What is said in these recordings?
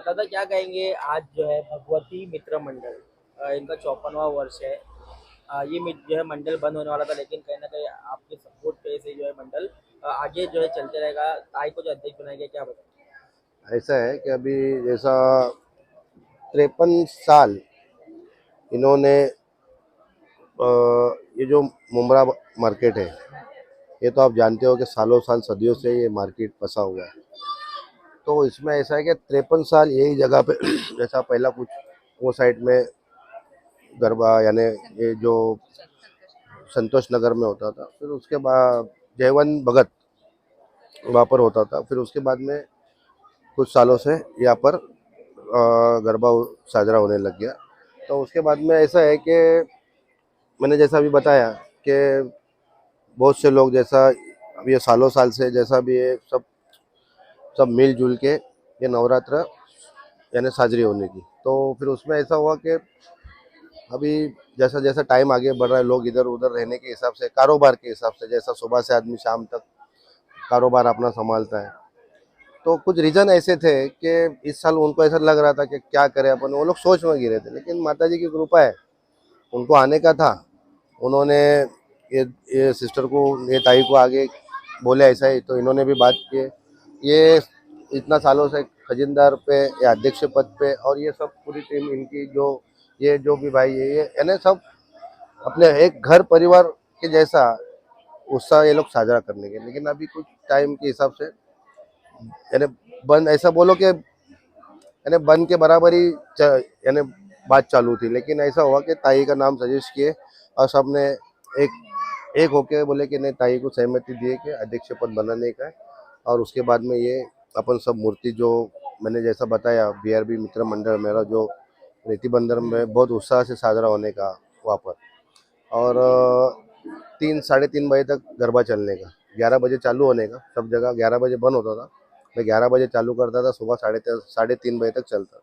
दादा क्या कहेंगे, आज जो है भगवती मित्र मंडल इनका 54वां वर्ष है। ये जो है मंडल बंद होने वाला था, लेकिन कहीं ना कहीं आपके सपोर्ट पे से जो है मंडल आगे जो है चलते रहेगा। ताई को जो अध्यक्ष बनाया गया, क्या बताएं? ऐसा है कि अभी जैसा 53 साल इन्होंने ये जो मुंब्रा मार्केट है, ये तो आप जानते हो कि सालों साल सदियों से ये मार्केट बसा हुआ है। तो इसमें ऐसा है कि 53 साल यही जगह पे जैसा पहला कुछ वो साइड में गरबा यानी ये जो संतोष नगर में होता था, फिर उसके बाद जयवन भगत वहाँ पर होता था, फिर उसके बाद में कुछ सालों से यहाँ पर गरबा साजरा होने लग गया। तो उसके बाद में ऐसा है कि मैंने जैसा अभी बताया कि बहुत से लोग जैसा अब ये सालों साल से जैसा भी ये सब सब मिलजुल के ये नवरात्र यानी साजरी होने की, तो फिर उसमें ऐसा हुआ कि अभी जैसा जैसा टाइम आगे बढ़ रहा है, लोग इधर उधर रहने के हिसाब से, कारोबार के हिसाब से, जैसा सुबह से आदमी शाम तक कारोबार अपना संभालता है, तो कुछ रीजन ऐसे थे कि इस साल उनको ऐसा लग रहा था कि क्या करें अपन, वो लोग सोच में गिरे थे। लेकिन माता जी की कृपा है, उनको आने का था। उन्होंने ये ये सिस्टर को, ये ताई को आगे बोले ऐसा ही, तो इन्होंने भी बात की। ये इतना सालों से खजिनदार पे या अध्यक्ष पद पे, और ये सब पूरी टीम इनकी जो ये जो भी भाई है, ये यानी सब अपने एक घर परिवार के जैसा उत्साह ये लोग साझा करने के। लेकिन अभी कुछ टाइम के हिसाब से यानी बंद, ऐसा बोलो कि यानी बंद के बराबर ही यानी बात चालू थी। लेकिन ऐसा हुआ कि ताई का नाम सजेस्ट किए और सबने एक एक होके बोले कि नहीं, ताई को सहमति दिए कि अध्यक्ष पद बनाने का है। और उसके बाद में ये अपन सब मूर्ति जो मैंने जैसा बताया, बीआरबी मित्र मंडल मेरा जो रेती बंदर में बहुत उत्साह से साजरा होने का वहाँ पर, और 3 साढ़े 3 बजे तक गरबा चलने का, 11 बजे चालू होने का, सब जगह 11 बजे बंद होता था, मैं 11 बजे चालू करता था, सुबह 3:30 बजे तक चलता था।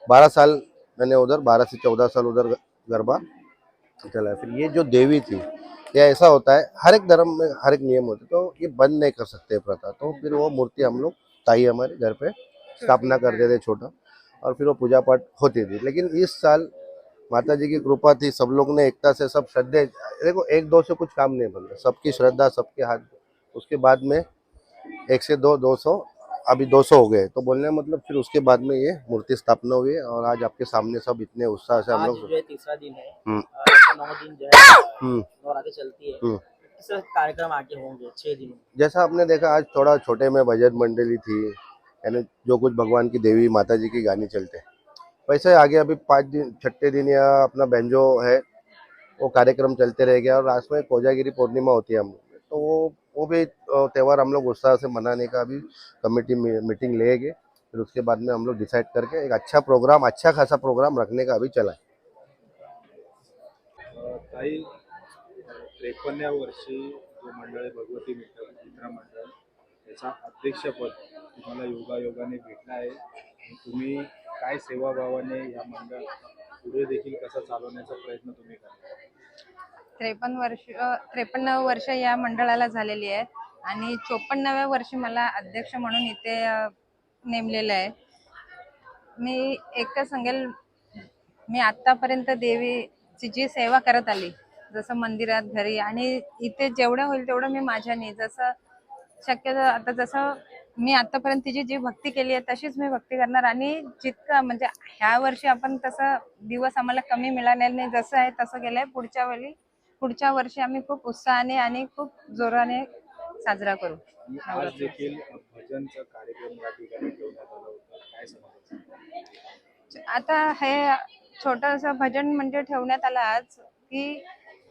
12 साल मैंने उधर, 12 से 14 साल उधर गरबा चला है। फिर ये जो देवी थी, ये ऐसा होता है हर एक धर्म में हर एक नियम होते, तो ये बंद नहीं कर सकते प्रथा। तो फिर वो मूर्ति हम लोग, ताई हमारे घर पे स्थापना करते थे छोटा, और फिर वो पूजा पाठ होती थी। लेकिन इस साल माता जी की कृपा थी, सब लोग ने एकता से, सब श्रद्धे, देखो एक दो से कुछ काम नहीं बनता, सबकी श्रद्धा सबके हाथ। उसके बाद में 1 से 2 200, अभी 200 हो गए, तो बोलने का मतलब फिर उसके बाद में ये मूर्ति स्थापना हुई है। और आज आपके सामने सब इतने उत्साह से हम आज लोग। जो है तीसरा दिन है। हम्म। ऐसे 9 दिन जो है हम्म। नवरात्रि चलती है। हम्म। किस तरह के कार्यक्रम आगे होंगे 6 दिनों में? जैसा आपने देखा, आज थोड़ा छोटे में भजन मंडली थी, यानी जो कुछ भगवान की देवी माता जी की गाने चलते हैं, वैसे आगे अभी 5 दिन, छठे दिन या अपना बैंजो है, वो कार्यक्रम चलते रहेंगे। और लास्ट में कोजागिरी पूर्णिमा होती है हम लोग में, तो वो भी त्यौहार हम लोग उत्साह से मनाने का अभी कमेटी मीटिंग लेंगे। फिर उसके बाद में हम लोग डिसाइड करके एक अच्छा प्रोग्राम, अच्छा खासा प्रोग्राम रखने का अभी चला है। ताई, 53व्या वर्षी जो मंडळ आहे भगवती मित्र मंडळ, त्याचा अध्यक्षपद तुम्हाला योगायोगाने भेटलं आहे, आणि तुम्ही काय सेवाभावाने या मंडळ पुढे देखील कसा चालवण्याचा प्रयत्न तुम्ही करता? 53 वर्ष या मंडळाला झालेली आहेत आणि 54व्या वर्षी मला अध्यक्ष म्हणून इथे नेमलेलं आहे. मी एकटं सांगेल, मी आतापर्यंत देवीची जी सेवा करत आली, जसं मंदिरात, घरी आणि इथे जेवढं होईल तेवढं मी माझ्याने, जसं शक्य आता, जसं मी आतापर्यंत तिची जी भक्ती केली आहे तशीच मी भक्ती करणार. आणि जितकं म्हणजे ह्या वर्षी आपण तसं दिवस आम्हाला कमी मिळाले नाही, जसं आहे तसं गेलंय. पुढच्या वर्षी आम्ही खूप उत्साहाने आणि खूप जोराने साजरा करू. आणि आज देखील भजनचा कार्यक्रम या ठिकाणी ठेवण्यात आला होता, काय सांगाल? आता हे छोटंसं भजन म्हणजे ठेवण्यात आलं आज, की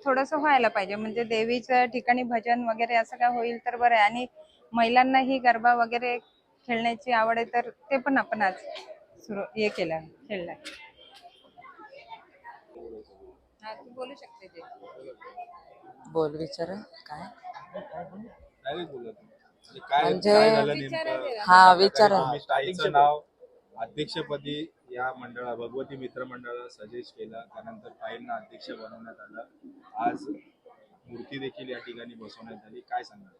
थोडंसं व्हायला पाहिजे, म्हणजे देवीच्या ठिकाणी भजन वगैरे असं काय होईल तर बरं आहे. आणि महिलांनाही गरबा वगैरे खेळण्याची आवड आहे, तर ते पण आपण आज खेळलाय. हा, तू बोलू शकते ते. बोल विचारा काय काय बोलत म्हणजे काय म्हणजे काय झालं नेमकं? हा विचारा. तुम्ही ताईचं नाव अध्यक्षपदी या मंडळा भगवती मित्र मंडळाला सजेस्ट केलं, त्यानंतर ताईंना अध्यक्ष बनवण्यात आलं, आज मूर्ती देखील या ठिकाणी बसवण्यात आली, काय सांगाल?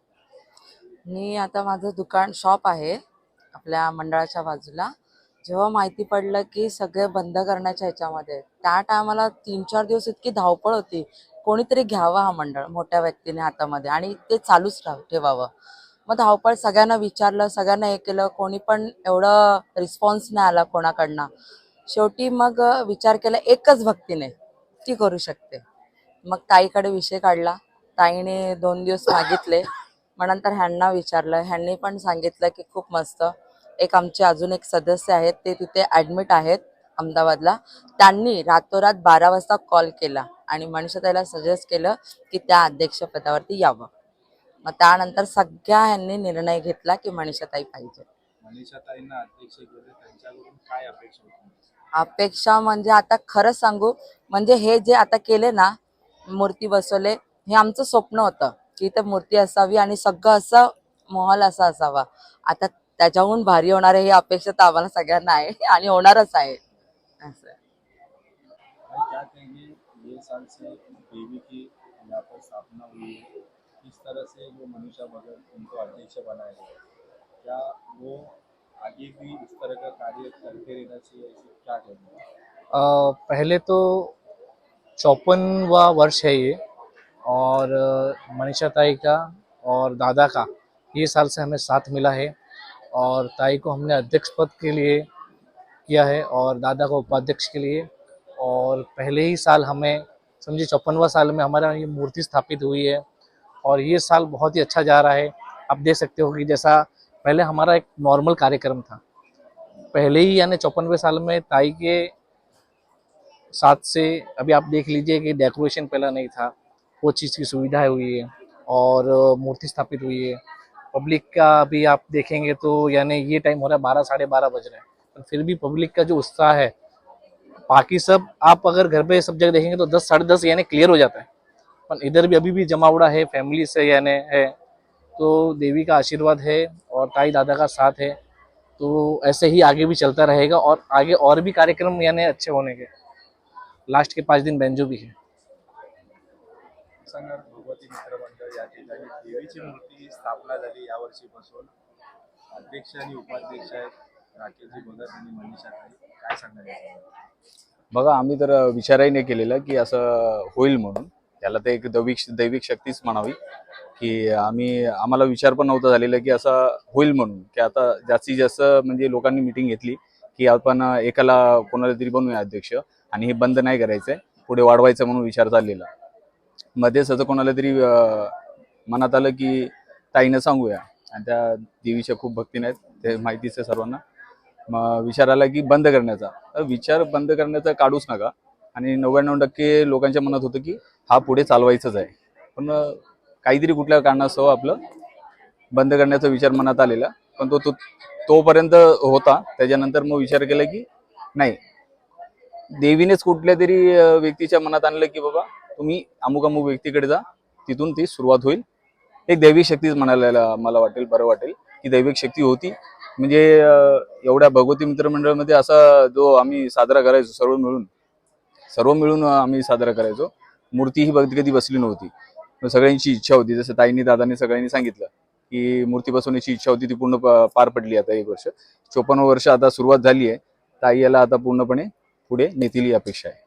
मी आता माझं दुकान शॉप आहे आपल्या मंडळाच्या बाजूला, जेव्हा माहिती पडलं की सगळे बंद करण्याच्या ह्याच्यामध्ये, त्या टायमाला 3-4 दिवस इतकी धावपळ होती. कोणीतरी घ्यावा हा मंडळ मोठ्या व्यक्तीने हातामध्ये आणि ते चालूच ठेवावं. मग धावपळ सगळ्यांना विचारलं, सगळ्यांना हे केलं, कोणी पण एवढं रिस्पॉन्स नाही आला कोणाकडनं. शेवटी मग विचार केला एकच भक्तीने ती करू शकते. मग ताईकडे विषय काढला. ताईने 2 दिवस मागितले. मग नंतर ह्यांना विचारलं, ह्यांनी पण सांगितलं की खूप मस्त. आमचे अजून एक सदस्य आहेत, ते तिथे ॲडमिट आहेत अहमदाबादला. त्यांनी रातोरात 12 वाजता कॉल केला आणि मनीषाताईला सजेस्ट केलं की त्या अध्यक्षपदावरती यावं. मग त्यानंतर सगळ्या ह्यांनी निर्णय घेतला की मनीषाताई पाहिजे. मनीषाताईंना अध्यक्ष केले, त्यांच्याकडून काय अपेक्षा होती? अपेक्षा म्हणजे आता खरं सांगू, म्हणजे हे जे आता केले ना, मूर्ती बसवले, हे आमचं स्वप्न होतं की इथे मूर्ती असावी आणि सगळं असं महल असा असावा. आता त्याच्याहून भारी होणार आहे ही अपेक्षा तर आम्हाला सगळ्यांना आहे आणि होणारच आहे असं. भाई क्या कहेंगे, ये साल से देवी की यहाँ पर स्थापना हुई है, किस तरह से जो मनीषा भगत उनको अध्यक्ष बनाया गया, क्या वो आगे भी इस तरह का कार्य करते रहना चाहिए, ऐसे क्या कहेंगे? पहले तो 54वां वर्ष है ये, और मनीषा ताई का और दादा का ये साल से हमें साथ मिला है, और ताई को हमने अध्यक्ष पद के लिए किया है और दादा को उपाध्यक्ष के लिए। और पहले ही साल हमें समझिए 54वां साल में हमारा ये मूर्ति स्थापित हुई है, और ये साल बहुत ही अच्छा जा रहा है। आप देख सकते हो कि जैसा पहले हमारा एक नॉर्मल कार्यक्रम था, पहले ही यानी 54वें साल में ताई के साथ से अभी आप देख लीजिए कि डेकोरेशन पहला नहीं था, वो चीज़ की सुविधा हुई है और मूर्ति स्थापित हुई है। पब्लिक का भी आप देखेंगे तो यानी ये टाइम हो रहा है 12 साढ़े 12 बज रहे हैं, पर फिर भी पब्लिक का जो उत्साह है, बाकी सब आप अगर घर पे सब जगह देखेंगे तो 10 साढ़े 10 यानी क्लियर हो जाता है, पर इधर भी अभी भी जमावड़ा है, फैमिली से यानी है। तो देवी का आशीर्वाद है और ताई दादा का साथ है, तो ऐसे ही आगे भी चलता रहेगा और आगे और भी कार्यक्रम यानी अच्छे होने के। लास्ट के 5 दिन बेंजो भी है। सांगा, भगवती मित्र मंडळ या ठिकाणी देवीची मूर्ती स्थापना झाली यावर्षीपासून, अध्यक्ष आणि उपाध्यक्ष आहेत राकेशजी भगत आणि मनीषाताई, काय सांगणार याच्याबद्दल? बघा, आम्ही तर विचारही नाही केलेला की असं होईल म्हणून. त्याला तर एक दैविक शक्तीच म्हणावी की आम्हाला विचार पण नव्हता झालेला की असं होईल म्हणून. की आता जास्तीत जास्त म्हणजे लोकांनी मिटिंग घेतली की आपण एकाला कोणाला तरी बनवूया अध्यक्ष, आणि हे बंद नाही करायचंय, पुढे वाढवायचं म्हणून विचार चाललेला. मध्येच असं कोणाला तरी मनात आलं की ताईनं सांगूया, आणि त्या देवीच्या खूप भक्तीने आहेत, ते माहितीच आहे सर्वांना. मग विचार आला की बंद करण्याचा. तर विचार बंद करण्याचा काढूच नका, आणि 99% लोकांच्या मनात होतं की हा पुढे चालवायचंच आहे, पण काहीतरी कुठल्या कारणास्तव आपलं बंद करण्याचा विचार मनात आलेला. पण तोपर्यंत होता. त्याच्यानंतर मग विचार केला की नाही, देवीनेच कुठल्या तरी व्यक्तीच्या मनात आणलं की बाबा तुम्ही अमुक व्यक्तीकडे जा, तिथून ती सुरुवात होईल. एक दैविक शक्तीच म्हणायला मला वाटेल, बरं वाटेल की दैविक शक्ती होती. म्हणजे एवढ्या भगवती मित्रमंडळामध्ये असा जो आम्ही साजरा करायचो सर्व मिळून आम्ही साजरा करायचो. मूर्ती ही कधी बसली नव्हती, सगळ्यांची इच्छा होती. जसं ताईंनी दादांनी सगळ्यांनी सांगितलं की मूर्ती बसवण्याची इच्छा होती, ती पूर्ण पार पडली. आता 1 वर्ष 54 वर्ष आता सुरुवात झाली आहे. ताई याला आता पूर्णपणे पुढे नेतील ही अपेक्षा आहे.